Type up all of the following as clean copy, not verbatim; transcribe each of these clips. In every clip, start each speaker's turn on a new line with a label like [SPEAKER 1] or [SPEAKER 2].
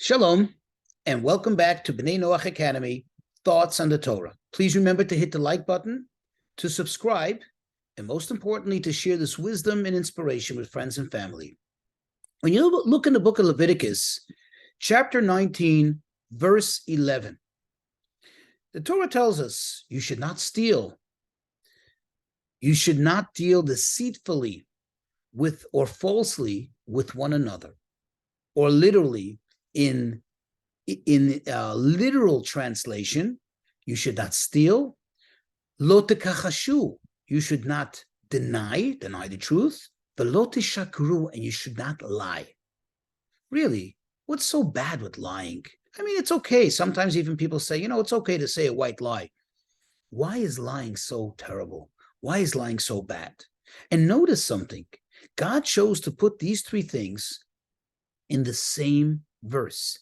[SPEAKER 1] Shalom, and welcome back to B'nai Noach Academy, Thoughts on the Torah. Please remember to hit the like button, to subscribe, and most importantly, to share this wisdom and inspiration with friends and family. When you look in the book of Leviticus, chapter 19, verse 11, the Torah tells us you should not steal. You should not deal deceitfully with or falsely with one another, or literally, in literal translation, you should not steal. Lo tekachashu, you should not deny the truth. V'lo tishakru, and you should not lie. Really, what's so bad with lying? I mean, it's okay. Sometimes even people say, it's okay to say a white lie. Why is lying so terrible? Why is lying so bad? And notice something. God chose to put these three things in the same verse.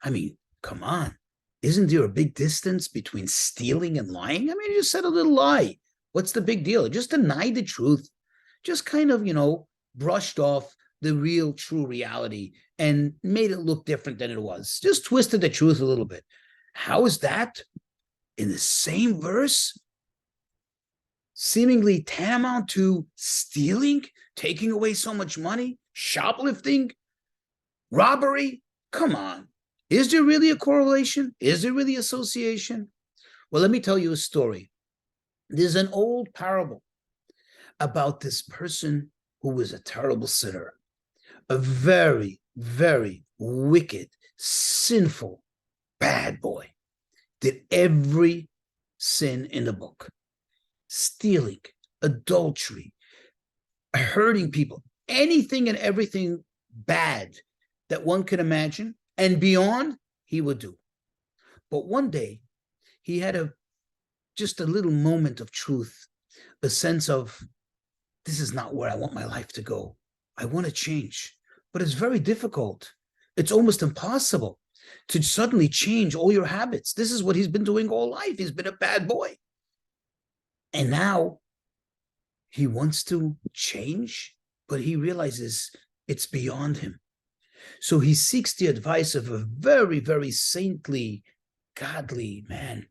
[SPEAKER 1] I mean, come on. Isn't there a big distance between stealing and lying? I mean, you just said a little lie. What's the big deal? Just denied the truth. Just kind of, brushed off the real, true reality and made it look different than it was. Just twisted the truth a little bit. How is that in the same verse? Seemingly tantamount to stealing, taking away so much money, shoplifting, robbery? Come on. Is there really a correlation? Is there really association? Well, let me tell you a story. There's an old parable about this person who was a terrible sinner, a very, very wicked, sinful, bad boy. Did every sin in the book. Stealing, adultery, hurting people, anything and everything bad that one could imagine and beyond, he would do. But one day, he had just a little moment of truth, a sense of, this is not where I want my life to go. I want to change. But it's very difficult. It's almost impossible to suddenly change all your habits. This is what he's been doing all life. He's been a bad boy. And now he wants to change, but he realizes it's beyond him. So he seeks the advice of a very, very saintly, godly man.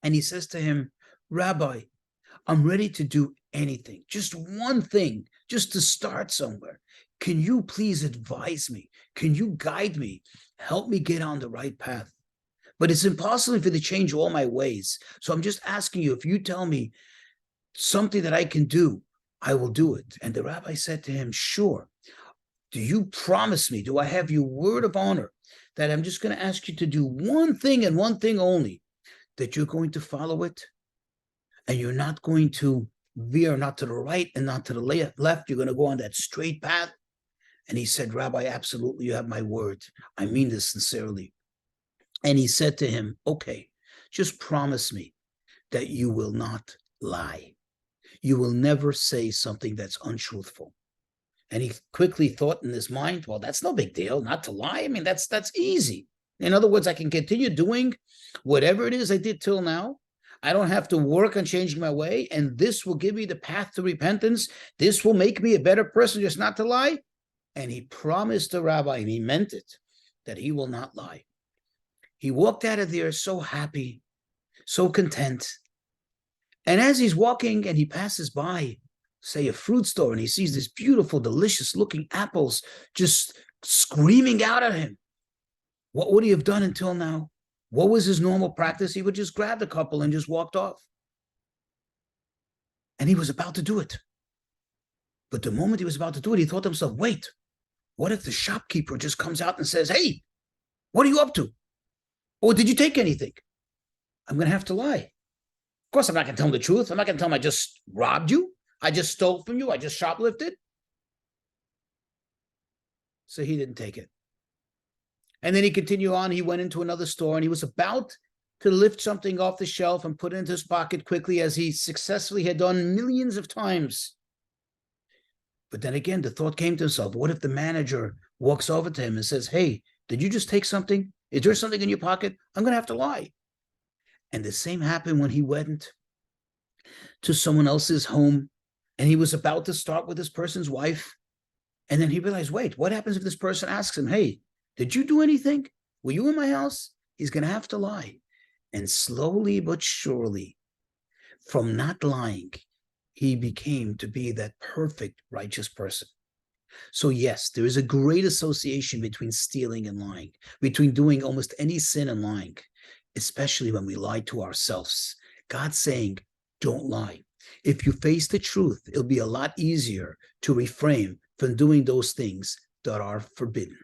[SPEAKER 1] And he says to him, Rabbi, I'm ready to do anything, just one thing, just to start somewhere. Can you please advise me? Can you guide me? Help me get on the right path. But it's impossible for me to change all my ways. So I'm just asking you, if you tell me something that I can do, I will do it. And the rabbi said to him, sure. Do you promise me, do I have your word of honor that I'm just going to ask you to do one thing and one thing only, that you're going to follow it and you're not going to veer not to the right and not to the left. You're going to go on that straight path. And he said, Rabbi, absolutely, you have my word. I mean this sincerely. And he said to him, okay, just promise me that you will not lie. You will never say something that's untruthful. And he quickly thought in his mind, well, that's no big deal, not to lie. I mean, that's easy. In other words, I can continue doing whatever it is I did till now. I don't have to work on changing my way, and this will give me the path to repentance. This will make me a better person, just not to lie. And he promised the rabbi, and he meant it, that he will not lie. He walked out of there so happy, so content. And as he's walking and he passes by, say, a fruit store, and he sees these beautiful, delicious looking apples just screaming out at him. What would he have done until now? What was his normal practice? He would just grab the couple and just walked off. And he was about to do it. But the moment he was about to do it, he thought to himself, wait, what if the shopkeeper just comes out and says, hey, what are you up to? Or did you take anything? I'm going to have to lie. Of course, I'm not going to tell him the truth. I'm not going to tell him I just robbed you. I just stole from you. I just shoplifted. So he didn't take it. And then he continued on. He went into another store and he was about to lift something off the shelf and put it into his pocket quickly, as he successfully had done millions of times. But then again, the thought came to himself, what if the manager walks over to him and says, hey, did you just take something? Is there something in your pocket? I'm going to have to lie. And the same happened when he went to someone else's home and he was about to start with this person's wife. And then he realized, wait, what happens if this person asks him, hey, Did you do anything? Were you in my house? He's going to have to lie. And slowly but surely, from not lying, he became to be that perfect, righteous person. So yes, there is a great association between stealing and lying, between doing almost any sin and lying, especially when we lie to ourselves. God's saying, don't lie. If you face the truth, it'll be a lot easier to refrain from doing those things that are forbidden.